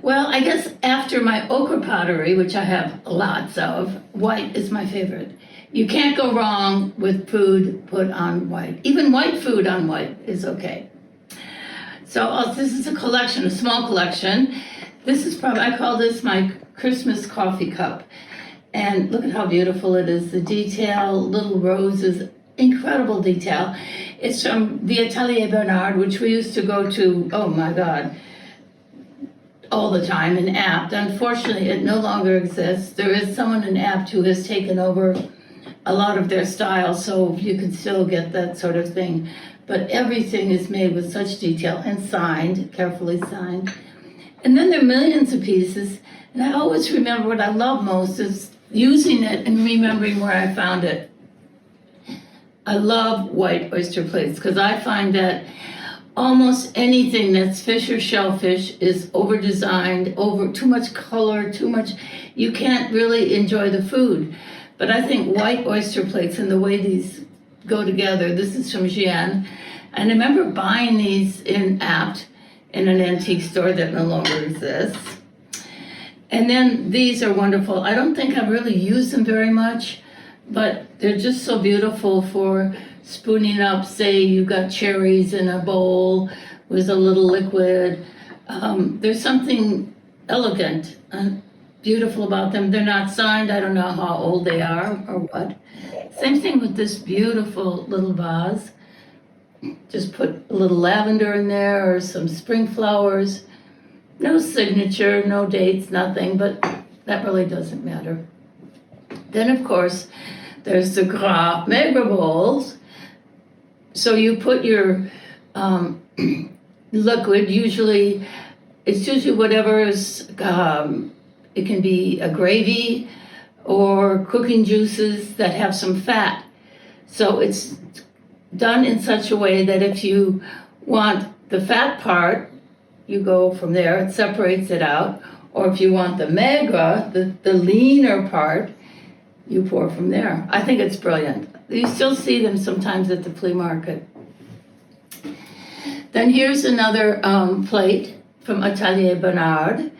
Well, I guess after my ochre pottery, which I have lots of, white is my favorite. You can't go wrong with food put on white. Even white food on white is okay. So this is a collection, a small collection. This is probably, I call this my Christmas coffee cup. And look at how beautiful it is. The detail, little roses, incredible detail. It's from the Atelier Bernard, which we used to go to, oh my God, all the time in Apt. Unfortunately, it no longer exists. There is someone in Apt who has taken over a lot of their style, so you can still get that sort of thing. But everything is made with such detail and signed, carefully signed. And then there are millions of pieces, and I always remember what I love most is using it and remembering where I found it. I love white oyster plates because I find that almost anything that's fish or shellfish is over-designed, over too much color, too much, you can't really enjoy the food. But I think white oyster plates and the way these go together, this is from Gian, and I remember buying these in Apt in an antique store that no longer exists. And then these are wonderful. I don't think I've really used them very much, but they're just so beautiful for spooning up, say you got cherries in a bowl with a little liquid. There's something elegant and beautiful about them. They're not signed. I don't know how old they are or what. Same thing with this beautiful little vase. Just put a little lavender in there or some spring flowers. No signature, no dates, nothing, but that really doesn't matter. Then, of course, there's the gras maigre bowls. So you put your liquid, it's usually whatever is, it can be a gravy or cooking juices that have some fat. So it's done in such a way that if you want the fat part, you go from there, it separates it out. Or if you want the maigre, the leaner part, you pour from there. I think it's brilliant. You still see them sometimes at the flea market. Then here's another plate from Atelier Bernard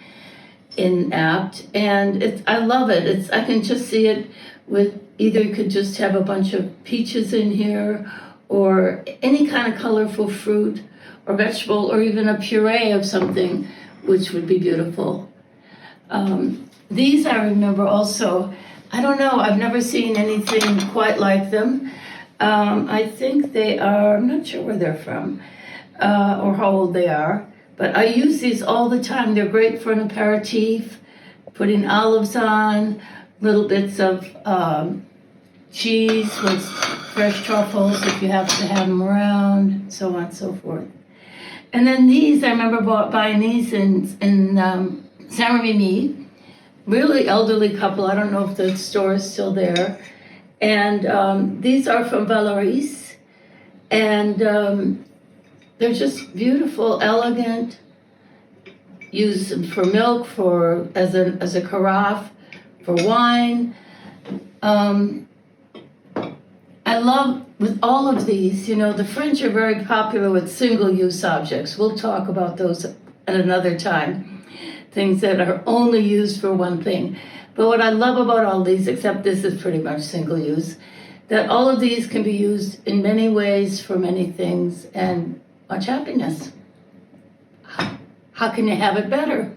in Apt, and I love it. I can just see it with either you could just have a bunch of peaches in here, or any kind of colorful fruit or vegetable, or even a puree of something, which would be beautiful. These I remember also. I don't know, I've never seen anything quite like them. I think they are, I'm not sure where they're from or how old they are, but I use these all the time. They're great for an aperitif, putting olives on, little bits of cheese with fresh truffles if you happen to have them around, so on and so forth. And then these, I remember buying these in Saint-Rémy. Really elderly couple. I don't know if the store is still there. And these are from Valoris. And they're just beautiful, elegant. Use them for milk, as a carafe, for wine. I love, with all of these, the French are very popular with single-use objects. We'll talk about those at another time. Things that are only used for one thing. But what I love about all these, except this is pretty much single use, that all of these can be used in many ways for many things and much happiness. How can you have it better?